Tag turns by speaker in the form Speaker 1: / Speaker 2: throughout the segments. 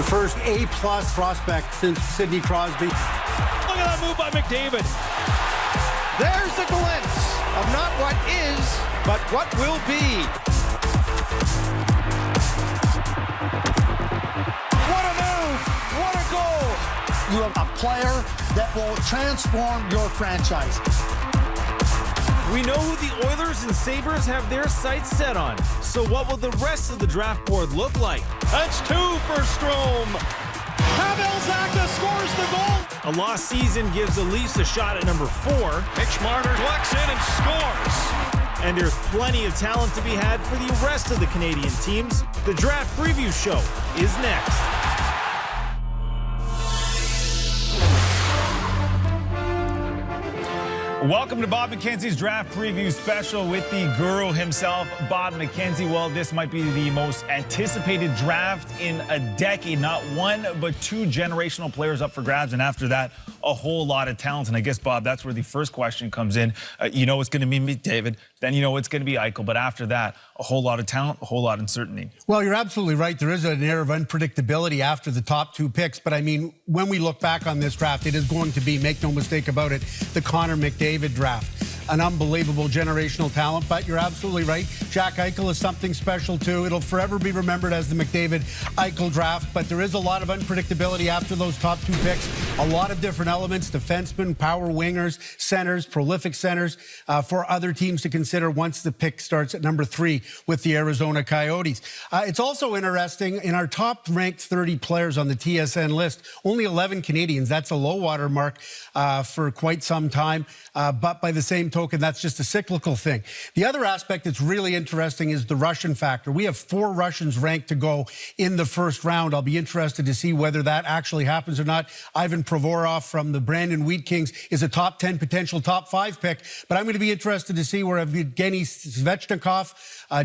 Speaker 1: the first A-plus prospect since Sidney Crosby.
Speaker 2: Look at that move by McDavid.
Speaker 3: There's a glimpse of not what is, but what will be.
Speaker 4: What a move! What a goal! You have a player that will transform your franchise.
Speaker 2: We know who the Oilers and Sabres have their sights set on. So what will the rest of the draft board look like? That's 2 for Strome. Pavel Zacha scores the goal. A lost season gives the Leafs a shot at number 4. Mitch Marner flex in and scores. And there's plenty of talent to be had for the rest of the Canadian teams. The draft preview show is next. Welcome to Bob McKenzie's draft preview special with the guru himself, Bob McKenzie. Well, this might be the most anticipated draft in a decade. Not one, but 2 generational players up for grabs. And after that, a whole lot of talent. And I guess, Bob, that's where the first question comes in. You know it's going to be McDavid. Then you know it's going to be Eichel. But after that, a whole lot of talent, a whole lot of uncertainty.
Speaker 1: Well, you're absolutely right. There is an air of unpredictability after the top 2 picks. But, I mean, when we look back on this draft, it is going to be, make no mistake about it, the Connor McDavid draft. An unbelievable generational talent, but you're absolutely right. Jack Eichel is something special, too. It'll forever be remembered as the McDavid-Eichel draft, but there is a lot of unpredictability after those top 2 picks. A lot of different elements, defensemen, power wingers, centers, prolific centers, for other teams to consider once the pick starts at number 3 with the Arizona Coyotes. It's also interesting, in our top-ranked 30 players on the TSN list, only 11 Canadians. That's a low water mark for quite some time, but by the same token, that's just a cyclical thing. The other aspect that's really interesting is the Russian factor. We have 4 Russians ranked to go in the first round. I'll be interested to see whether that actually happens or not. Ivan Provorov from the Brandon Wheat Kings is a top 10 potential top 5 pick, but I'm going to be interested to see where Evgeny Svechnikov,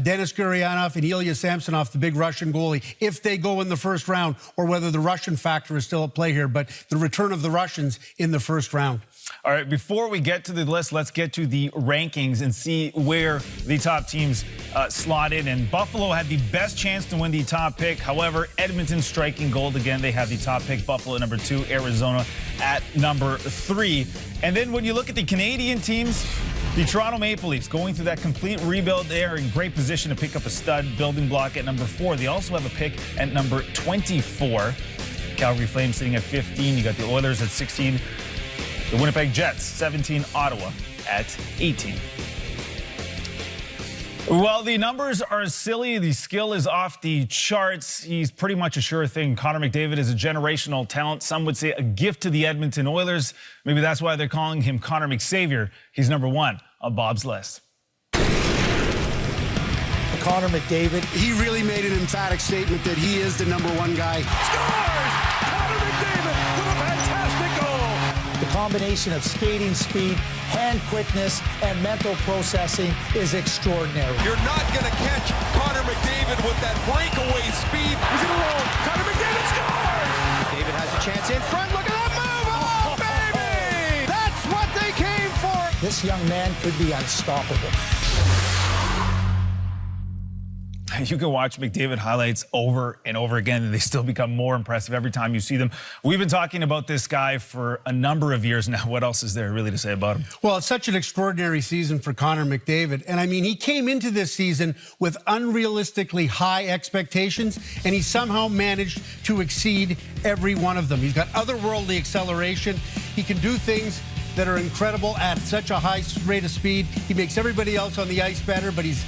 Speaker 1: Denis Gurianov, and Ilya Samsonov, the big Russian goalie, if they go in the first round, or whether the Russian factor is still at play here, but the return of the Russians in the first round.
Speaker 2: All right, before we get to the list, let's get to the rankings and see where the top teams slot in. And Buffalo had the best chance to win the top pick. However, Edmonton striking gold again. They have the top pick. Buffalo at number 2, Arizona at number 3. And then when you look at the Canadian teams, the Toronto Maple Leafs going through that complete rebuild. They are in great position to pick up a stud building block at number 4. They also have a pick at number 24. Calgary Flames sitting at 15. You got the Oilers at 16. The Winnipeg Jets, 17, Ottawa at 18. Well, the numbers are silly. The skill is off the charts. He's pretty much a sure thing. Connor McDavid is a generational talent. Some would say a gift to the Edmonton Oilers. Maybe that's why they're calling him Connor McSavior. He's number 1 on Bob's list.
Speaker 4: Connor McDavid.
Speaker 1: He really made an emphatic statement that he is the number 1 guy.
Speaker 2: Scores! Connor McDavid with a fantastic goal!
Speaker 4: The combination of skating speed, hand quickness, and mental processing is extraordinary.
Speaker 3: You're not going to catch Connor McDavid with that breakaway speed.
Speaker 2: He's in a roll. Connor McDavid scores!
Speaker 3: McDavid has a chance in front. Look at that move! Oh, baby! That's what they came for.
Speaker 4: This young man could be unstoppable.
Speaker 2: You can watch McDavid highlights over and over again, and they still become more impressive every time you see them. We've been talking about this guy for a number of years now. What else is there really to say about him?
Speaker 1: Well, it's such an extraordinary season for Connor McDavid. And, I mean, he came into this season with unrealistically high expectations, and he somehow managed to exceed every one of them. He's got otherworldly acceleration. He can do things that are incredible at such a high rate of speed. He makes everybody else on the ice better, but his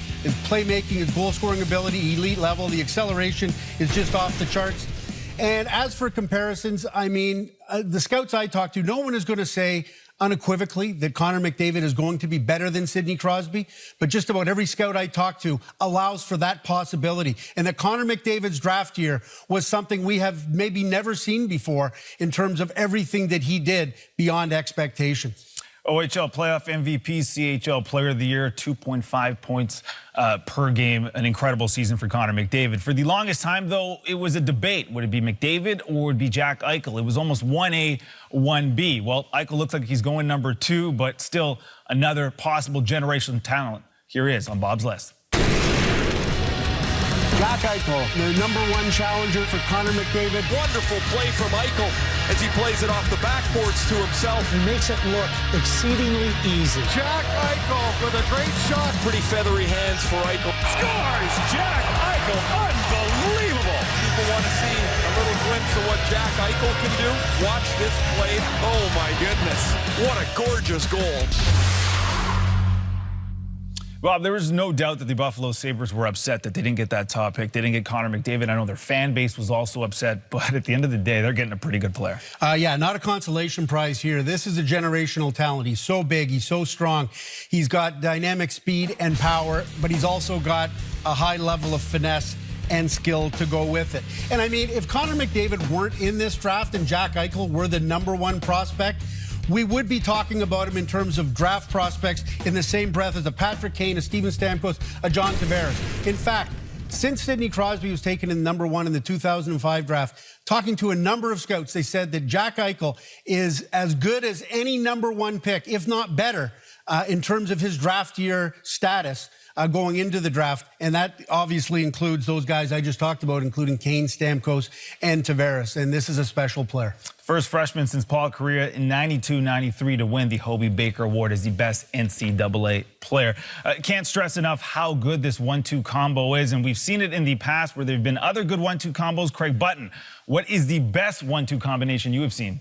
Speaker 1: playmaking, his goal-scoring ability, elite level, the acceleration is just off the charts. And as for comparisons, I mean, the scouts I talked to, no one is going to say unequivocally that Connor McDavid is going to be better than Sidney Crosby, but just about every scout I talked to allows for that possibility. And that Connor McDavid's draft year was something we have maybe never seen before in terms of everything that he did beyond expectations.
Speaker 2: OHL playoff MVP, CHL Player of the Year, 2.5 points per game. An incredible season for Connor McDavid. For the longest time, though, it was a debate. Would it be McDavid or would it be Jack Eichel? It was almost 1A, 1B. Well, Eichel looks like he's going number 2, but still another possible generational talent. Here he is on Bob's list.
Speaker 4: Jack Jack Eichel,
Speaker 1: the #1 challenger for Connor McDavid.
Speaker 3: Wonderful play from Eichel as he plays it off the backboards to himself.
Speaker 4: he makes it look exceedingly easy.
Speaker 3: Jack Eichel with a great shot. Pretty feathery hands for Eichel. Scores! Jack Eichel, unbelievable. People want to see a little glimpse of what Jack Eichel can do. Watch this play. Oh my goodness. What a gorgeous goal.
Speaker 2: Bob, there was no doubt that the Buffalo Sabres were upset that they didn't get that top pick. They didn't get Connor McDavid. I know their fan base was also upset, but at the end of the day, they're getting a pretty good player.
Speaker 1: Yeah, not a consolation prize here. This is a generational talent. He's so big. He's so strong. He's got dynamic speed and power, but he's also got a high level of finesse and skill to go with it. And I mean, if Connor McDavid weren't in this draft and Jack Eichel were the #1 prospect, we would be talking about him in terms of draft prospects in the same breath as a Patrick Kane, a Steven Stamkos, a John Tavares. In fact, since Sidney Crosby was taken in #1 in the 2005 draft, talking to a number of scouts, they said that Jack Eichel is as good as any #1 pick, if not better, in terms of his draft year status going into the draft. And that obviously includes those guys I just talked about, including Kane, Stamkos, and Tavares. And this is a special player.
Speaker 2: First freshman since Paul Kariya in 92-93 to win the Hobey Baker Award as the best NCAA player. Can't stress enough how good this 1-2 combo is, and we've seen it in the past where there have been other good 1-2 combos. Craig Button, what is the best 1-2 combination you have seen?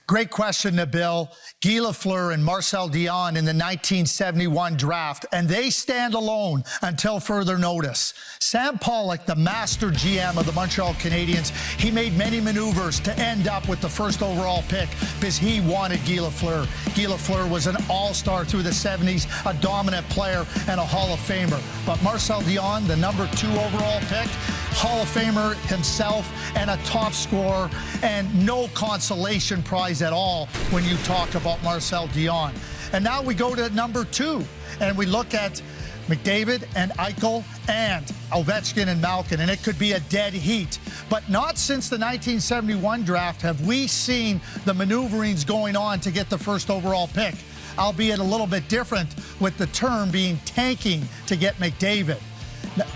Speaker 4: Great question, Nabil. Guy Lafleur and Marcel Dion in the 1971 draft, and they stand alone until further notice. Sam Pollock, the master GM of the Montreal Canadiens, he made many maneuvers to end up with the first overall pick because he wanted Guy Lafleur. Guy Lafleur was an all-star through the 70s, a dominant player, and a Hall of Famer. But Marcel Dion, the #2 overall pick, Hall of Famer himself and a top scorer, and no consolation prize at all when you talk about Marcel Dion. And now we go to #2, and we look at McDavid and Eichel and Ovechkin and Malkin, and it could be a dead heat. But not since the 1971 draft have we seen the maneuverings going on to get the first overall pick, albeit a little bit different with the term being tanking to get McDavid.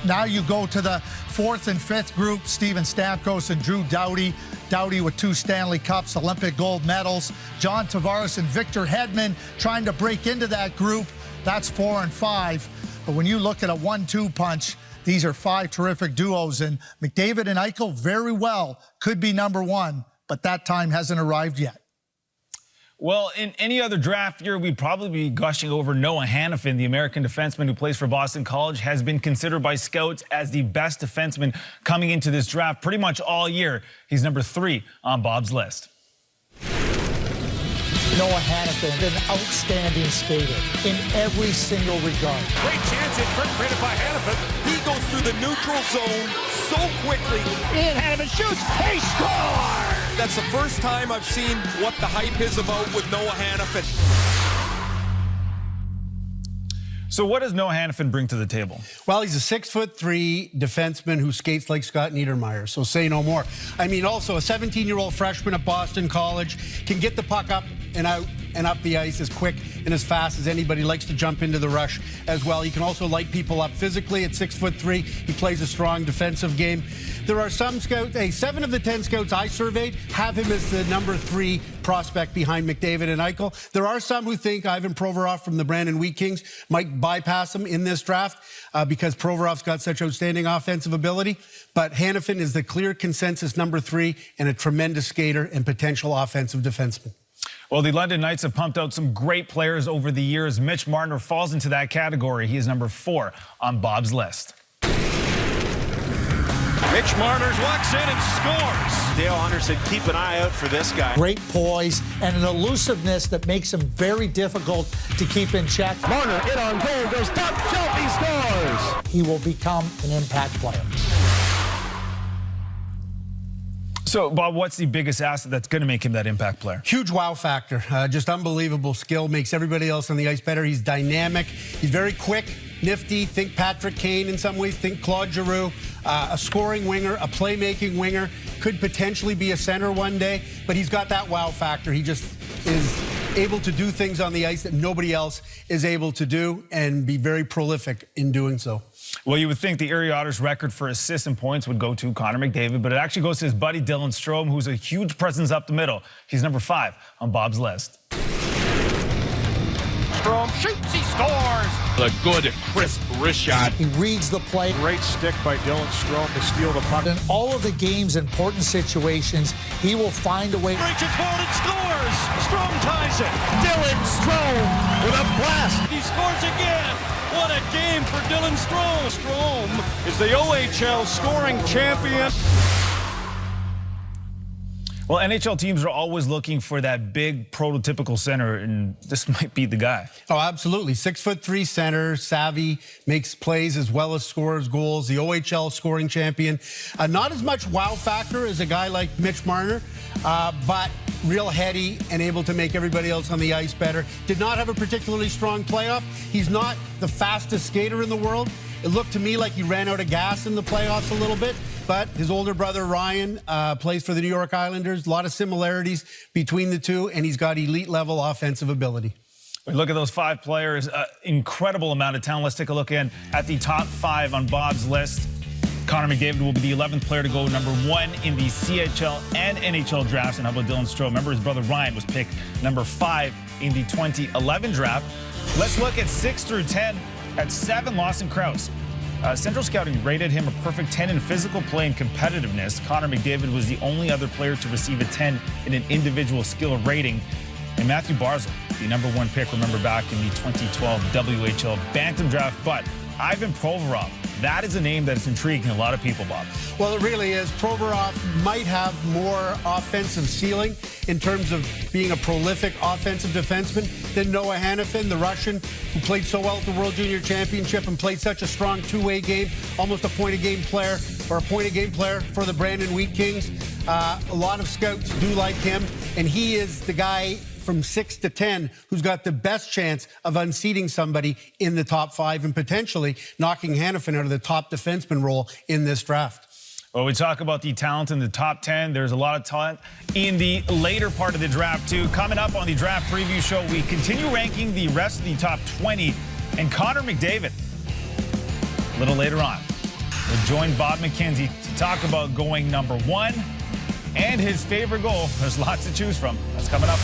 Speaker 4: Now you go to the 4th and 5th group, Steven Stamkos and Drew Doughty. Doughty with 2 Stanley Cups, Olympic gold medals. John Tavares and Victor Hedman trying to break into that group. That's 4 and 5. But when you look at a 1-2 punch, these are 5 terrific duos. And McDavid and Eichel very well could be #1, but that time hasn't arrived yet.
Speaker 2: Well, in any other draft year, we'd probably be gushing over Noah Hanifin, the American defenseman who plays for Boston College, has been considered by scouts as the best defenseman coming into this draft pretty much all year. He's #3 on Bob's list.
Speaker 4: Noah Hanifin, an outstanding skater in every single regard.
Speaker 3: Great chance in front, created by Hanifin. He goes through the neutral zone so quickly.
Speaker 5: And Hanifin shoots. He scores!
Speaker 3: That's the first time I've seen what the hype is about with Noah Hanifin.
Speaker 2: So what does Noah Hanifin bring to the table?
Speaker 1: Well, he's a 6'3" defenseman who skates like Scott Niedermayer, so say no more. I mean, also a 17-year-old freshman at Boston College, can get the puck up and out and up the ice as quick and as fast as anybody. Likes to jump into the rush as well. He can also light people up physically at 6'3". He plays a strong defensive game. There are some scouts, 7 of the 10 scouts I surveyed have him as the #3 prospect behind McDavid and Eichel. There are some who think Ivan Provorov from the Brandon Wheat Kings might bypass him in this draft because Provorov's got such outstanding offensive ability. But Hanifin is the clear consensus #3 and a tremendous skater and potential offensive defenseman.
Speaker 2: Well, the London Knights have pumped out some great players over the years. Mitch Marner falls into that category. He is #4 on Bob's list.
Speaker 3: Mitch Marner walks in and scores.
Speaker 5: Dale Hunter said, keep an eye out for this guy.
Speaker 4: Great poise and an elusiveness that makes him very difficult to keep in check.
Speaker 5: Marner in on goal, goes top shelf, he scores.
Speaker 4: He will become an impact player.
Speaker 2: So, Bob, what's the biggest asset that's going to make him that impact player?
Speaker 1: Huge wow factor. Just unbelievable skill. Makes everybody else on the ice better. He's dynamic. He's very quick, nifty. Think Patrick Kane in some ways. Think Claude Giroux. A scoring winger, a playmaking winger. Could potentially be a center one day. But he's got that wow factor. He just is able to do things on the ice that nobody else is able to do and be very prolific in doing so.
Speaker 2: Well, you would think the Erie Otters record for assists and points would go to Connor McDavid, but it actually goes to his buddy Dylan Strome, who's a huge presence up the middle. He's number 5 on Bob's list.
Speaker 3: Strome shoots, he scores! A good, crisp wrist shot.
Speaker 6: He reads the play.
Speaker 5: Great stick by Dylan Strome to steal the puck.
Speaker 6: In all of the game's important situations, he will find a way.
Speaker 5: Reaches forward and scores! Strome ties it. Dylan Strome with a blast.
Speaker 3: He scores again! What a game for Dylan Strome! Strome is the OHL scoring champion.
Speaker 2: Well, NHL teams are always looking for that big prototypical center, and this might be the guy.
Speaker 1: Oh, absolutely. 6'3" center, savvy, makes plays as well as scores goals. The OHL scoring champion. Not as much wow factor as a guy like Mitch Marner, but real heady and able to make everybody else on the ice better. Did not have a particularly strong playoff. He's not the fastest skater in the world. It looked to me like he ran out of gas in the playoffs a little bit, but his older brother Ryan plays for the New York Islanders. A lot of similarities between the two, and he's got elite level offensive ability.
Speaker 2: We look at those 5 players, incredible amount of talent. Let's take a look in at the top 5 on Bob's list. Connor McDavid will be the 11th player to go number 1 in the CHL and NHL drafts. And how about Dylan Strome? Remember, his brother Ryan was picked number 5 in the 2011 draft. Let's look at 6 through 10. At 7, Lawson Krause. Central Scouting rated him a perfect 10 in physical play and competitiveness. Connor McDavid was the only other player to receive a 10 in an individual skill rating. And Matthew Barzal, the number 1 pick, remember back in the 2012 WHL Bantam draft. But Ivan Provorov, that is a name that is intriguing a lot of people, Bob.
Speaker 1: Well, it really is. Provorov might have more offensive ceiling in terms of being a prolific offensive defenseman than Noah Hanifin, the Russian, who played so well at the World Junior Championship and played such a strong two-way game, almost a point-a-game player for the Brandon Wheat Kings. A lot of scouts do like him, and he is the guy from 6 to 10 who's got the best chance of unseating somebody in the top 5 and potentially knocking Hanifin out of the top defenseman role in this draft.
Speaker 2: Well, we talk about the talent in the top 10. There's a lot of talent in the later part of the draft, too. Coming up on the draft preview show, we continue ranking the rest of the top 20. And Connor McDavid, a little later on, will join Bob Mckenzie to talk about going number 1 and his favorite goal. There's lots to choose from. That's coming up.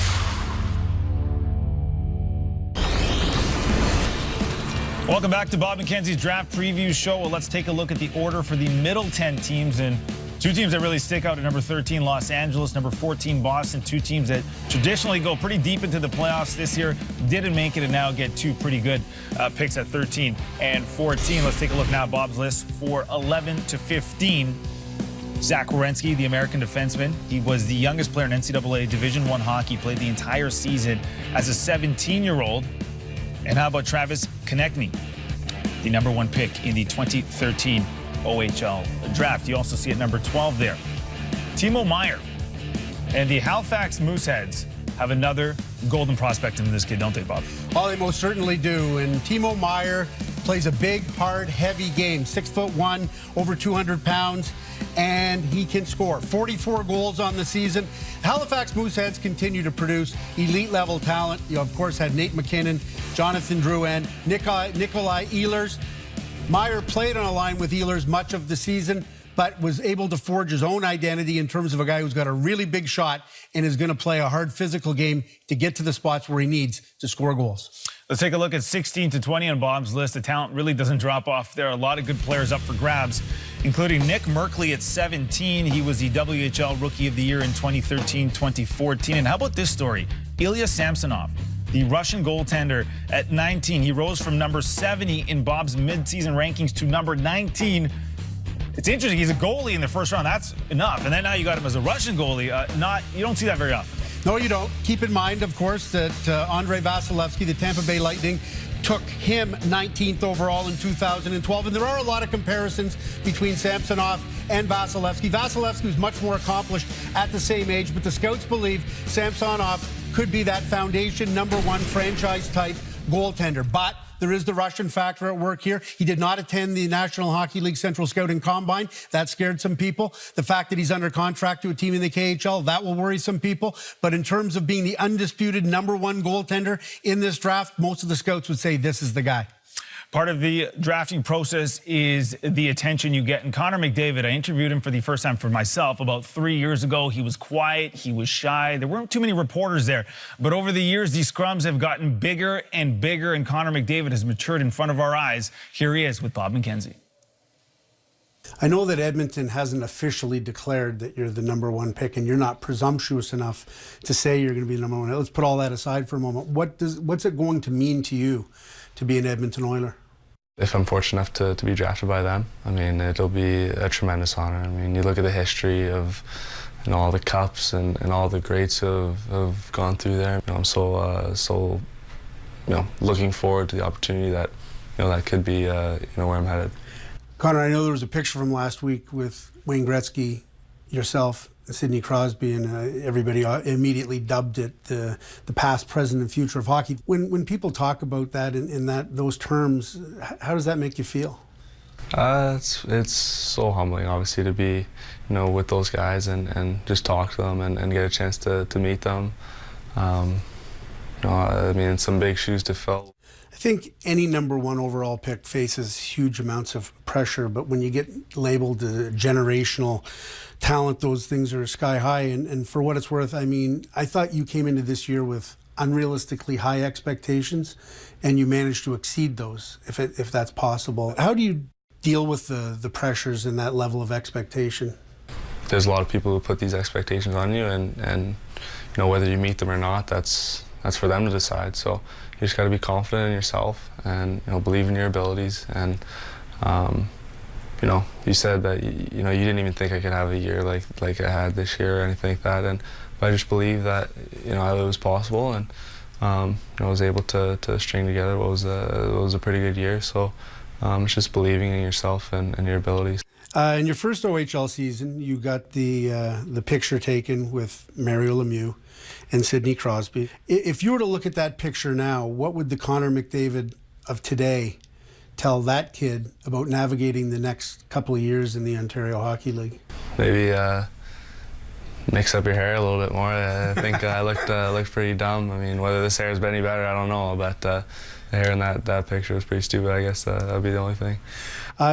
Speaker 2: Welcome back to Bob Mckenzie's draft preview show. Well, let's take a look at the order for the middle 10 teams. And 2 teams that really stick out at number 13, Los Angeles, number 14, Boston. 2 teams that traditionally go pretty deep into the playoffs this year didn't make it and now get 2 pretty good picks at 13 and 14. Let's take a look now at Bob's list for 11 to 15. Zach Werenski, the American defenseman. He was the youngest player in NCAA Division I hockey, played the entire season as a 17-year-old. And how about Travis Konechny, the number 1 pick in the 2013 OHL draft. You also see at number 12 there. Timo Meier and the Halifax Mooseheads have another golden prospect in this kid, don't they, Bob?
Speaker 1: Oh, they most certainly do. And Timo Meier plays a big, hard, heavy game. 6'1", over 200 pounds, and he can score. 44 goals on the season. Halifax Mooseheads continue to produce elite-level talent. You, of course, had Nate McKinnon, Jonathan Drouin, Nikolai Ehlers. Meier played on a line with Ehlers much of the season, but was able to forge his own identity in terms of a guy who's got a really big shot and is going to play a hard physical game to get to the spots where he needs to score goals.
Speaker 2: Let's take a look at 16 to 20 on Bob's list. The talent really doesn't drop off. There are a lot of good players up for grabs, including Nick Merkley at 17. He was the WHL Rookie of the Year in 2013-2014. And how about this story? Ilya Samsonov, the Russian goaltender, at 19. He rose from number 70 in Bob's midseason rankings to number 19. It's interesting. He's a goalie in the first round. That's enough. And then now you got him as a Russian goalie. You don't see that very often.
Speaker 1: No, you don't. Keep in mind, of course, that Andrei Vasilevsky, the Tampa Bay Lightning, took him 19th overall in 2012. And there are a lot of comparisons between Samsonov and Vasilevsky. Vasilevsky was much more accomplished at the same age, but the scouts believe Samsonov could be that foundation number 1 franchise-type goaltender. But there is the Russian factor at work here. He did not attend the National Hockey League Central Scouting Combine. That scared some people. The fact that he's under contract to a team in the KHL, that will worry some people. But in terms of being the undisputed number 1 goaltender in this draft, most of the scouts would say this is the guy.
Speaker 2: Part of the drafting process is the attention you get. And Connor McDavid, I interviewed him for the first time for myself about 3 years ago. He was quiet. He was shy. There weren't too many reporters there. But over the years, these scrums have gotten bigger and bigger, and Connor McDavid has matured in front of our eyes. Here he is with Bob Mckenzie.
Speaker 1: I know that Edmonton hasn't officially declared that you're the #1 pick, and you're not presumptuous enough to say you're going to be the #1. Let's put all that aside for a moment. What's it going to mean to you to be an Edmonton Oiler?
Speaker 7: If I'm fortunate enough to be drafted by them, I mean, it'll be a tremendous honor. I mean, you look at the history of all the cups and all the greats who have gone through there. I'm so looking forward to the opportunity that that could be where I'm headed.
Speaker 1: Connor, I know there was a picture from last week with Wayne Gretzky, yourself, and Sidney Crosby, and everybody immediately dubbed it the past, present, and future of hockey. When people talk about that in those terms, how does that make you feel?
Speaker 7: It's so humbling, obviously, to be with those guys and just talk to them and get a chance to meet them. I mean, it's some big shoes to fill.
Speaker 1: I think any #1 overall pick faces huge amounts of pressure, but when you get labeled a generational talent, those things are sky high. And for what it's worth, I mean, I thought you came into this year with unrealistically high expectations, and you managed to exceed those, if that's possible. How do you deal with the pressures and that level of expectation?
Speaker 7: There's a lot of people who put these expectations on you, and whether you meet them or not, that's for them to decide. So you just got to be confident in yourself and believe in your abilities. And you said that you didn't even think I could have a year like I had this year or anything like that. But I just believe that it was possible, and I was able to string together what was a pretty good year. So it's just believing in yourself and your abilities.
Speaker 1: In your first OHL season, you got the picture taken with Mario Lemieux and Sidney Crosby. If you were to look at that picture now, what would the Connor McDavid of today tell that kid about navigating the next couple of years in the Ontario Hockey League?
Speaker 7: Maybe mix up your hair a little bit more. I think I looked pretty dumb. I mean, whether this hair has been any better, I don't know. But the hair in that picture was pretty stupid. I guess that would be the only thing.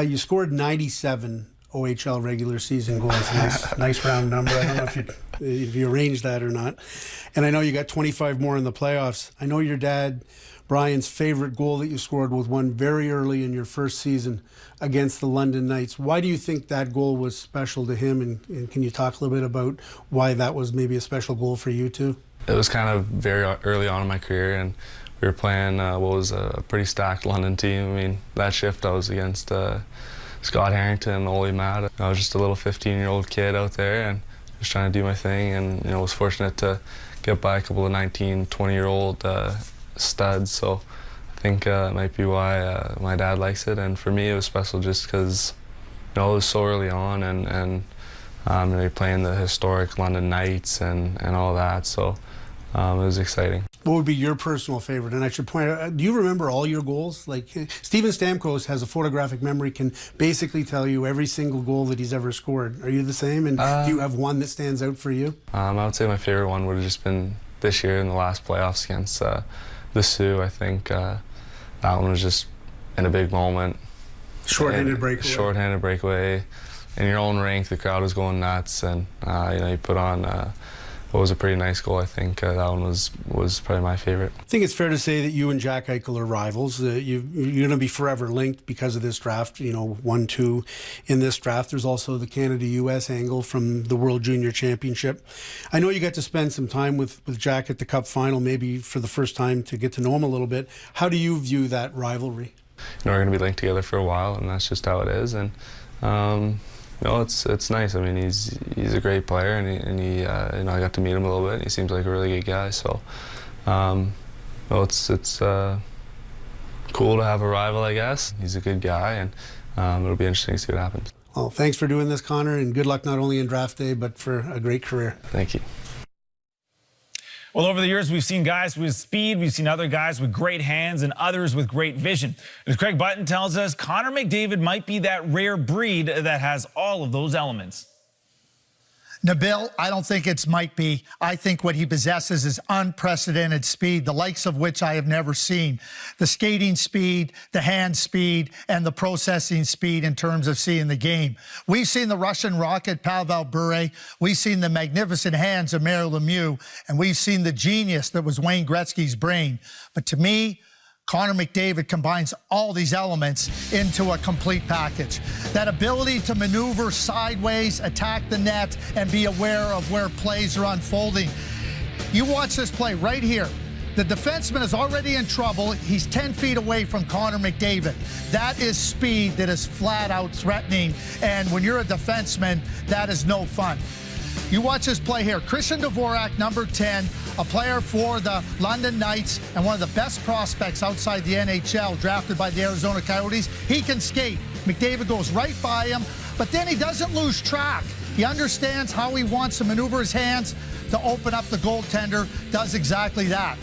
Speaker 1: You scored 97 OHL regular season goals. Nice round number. I don't know if you arranged that or not. And I know you got 25 more in the playoffs. I know your dad, Brian's favorite goal that you scored was one very early in your first season against the London Knights. Why do you think that goal was special to him? And can you talk a little bit about why that was maybe a special goal for you too?
Speaker 7: It was kind of very early on in my career, and we were playing what was a pretty stacked London team. I mean, that shift I was against Scott Harrington, Ole Matt. I was just a little 15-year-old kid out there and just trying to do my thing, and was fortunate to get by a couple of 19, 20-year-old studs. So I think that might be why my dad likes it. And for me, it was special just because it was so early on, and you're playing the historic London Knights and all that. So it was exciting.
Speaker 1: What would be your personal favorite? And I should point out, do you remember all your goals? Like, Steven Stamkos has a photographic memory, can basically tell you every single goal that he's ever scored. Are you the same? And do you have one that stands out for you?
Speaker 7: I would say my favorite one would have just been this year in the last playoffs against the Sioux. I think that one was just in a big moment.
Speaker 1: Short-handed breakaway.
Speaker 7: Short-handed breakaway. In your own rink, the crowd was going nuts, and you put on what was a pretty nice goal. I think that one was probably my favorite. I
Speaker 1: think it's fair to say that you and Jack Eichel are rivals. You're going to be forever linked because of this draft. 1-2 in this draft. There's also the Canada-US angle from the World Junior Championship. I know you got to spend some time with Jack at the Cup final, maybe for the first time to get to know him a little bit. How do you view that rivalry?
Speaker 7: We're going to be linked together for a while, and that's just how it is. And it's nice. I mean, he's a great player, and he I got to meet him a little bit. And he seems like a really good guy. So, it's cool to have a rival, I guess. He's a good guy, and it'll be interesting to see what happens.
Speaker 1: Well, thanks for doing this, Connor, and good luck not only in draft day but for a great career.
Speaker 7: Thank you.
Speaker 2: Well, over the years, we've seen guys with speed, we've seen other guys with great hands, and others with great vision. As Craig Button tells us, Connor McDavid might be that rare breed that has all of those elements.
Speaker 4: Nabil, I don't think it's might be. I think what he possesses is unprecedented speed, the likes of which I have never seen. The skating speed, the hand speed, and the processing speed in terms of seeing the game. We've seen the Russian rocket, Pavel Bure. We've seen the magnificent hands of Mario Lemieux. And we've seen the genius that was Wayne Gretzky's brain. But to me, Connor McDavid combines all these elements into a complete package. That ability to maneuver sideways, attack the net, and be aware of where plays are unfolding. You watch this play right here. The defenseman is already in trouble. He's 10 feet away from Connor McDavid. That is speed that is flat out threatening. And when you're a defenseman, that is no fun. You watch this play here. Christian Dvorak, number 10, a player for the London Knights and one of the best prospects outside the NHL, drafted by the Arizona Coyotes. He can skate. McDavid goes right by him, but then he doesn't lose track. He understands how he wants to maneuver his hands to open up the goaltender, does exactly that.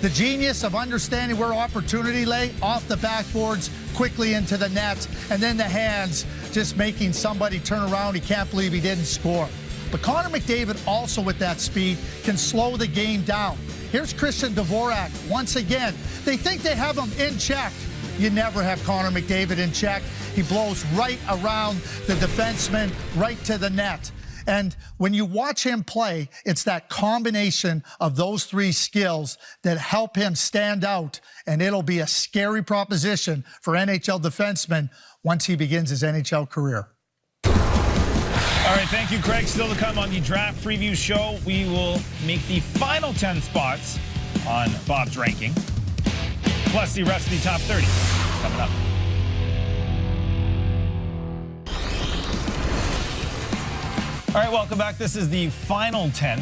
Speaker 4: The genius of understanding where opportunity lay, off the backboards, quickly into the net, and then the hands just making somebody turn around. He can't believe he didn't score. But Connor McDavid, also with that speed, can slow the game down. Here's Christian Dvorak. Once again, they think they have him in check. You never have Connor McDavid in check. He blows right around the defenseman, right to the net. And when you watch him play, it's that combination of those three skills that help him stand out. And it'll be a scary proposition for NHL defensemen once he begins his NHL career.
Speaker 2: All right, thank you, Craig. Still to come on the draft preview show, we will make the final 10 spots on Bob's ranking, plus the rest of the top 30 coming up. All right, welcome back. This is the final 10,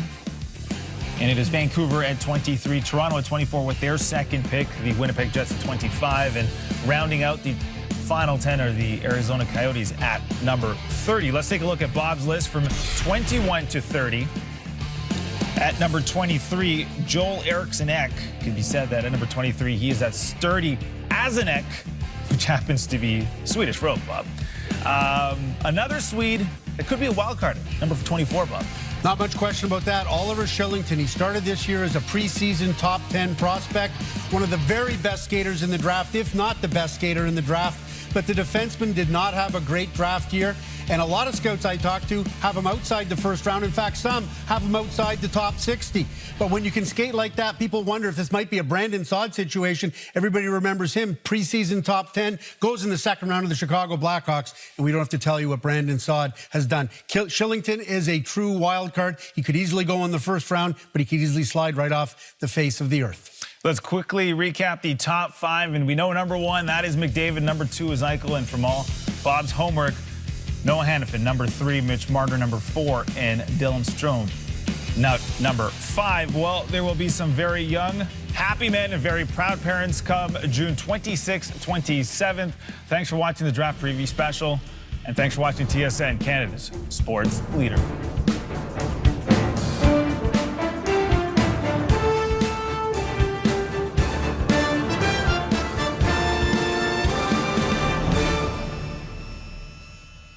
Speaker 2: and it is Vancouver at 23, Toronto at 24 with their second pick, the Winnipeg Jets at 25, and rounding out the final 10 are the Arizona Coyotes at number 30. Let's take a look at Bob's list from 21 to 30. At number 23, Joel Eriksson-Ek. Could be said that at number 23, he is that sturdy as an Ek, which happens to be Swedish rope, Bob. Another Swede, it could be a wild card, number 24, Bob.
Speaker 1: Not much question about that. Oliver Kylington, he started this year as a preseason top 10 prospect, one of the very best skaters in the draft, if not the best skater in the draft. But the defenseman did not have a great draft year, and a lot of scouts I talked to have him outside the first round. In fact, some have him outside the top 60. But when you can skate like that, people wonder if this might be a Brandon Saad situation. Everybody remembers him, preseason top 10, goes in the second round of the Chicago Blackhawks, and we don't have to tell you what Brandon Saad has done. Kylington is a true wild card. He could easily go in the first round, but he could easily slide right off the face of the earth.
Speaker 2: Let's quickly recap the top 5, and we know number 1, that is McDavid. Number 2 is Eichel, and from all Bob's homework, Noah Hanifin. Number 3, Mitch Marner. Number 4, and Dylan Strome. Now, number 5, well, there will be some very young, happy men and very proud parents come June 26th, 27th. Thanks for watching the Draft Preview Special, and thanks for watching TSN, Canada's sports leader.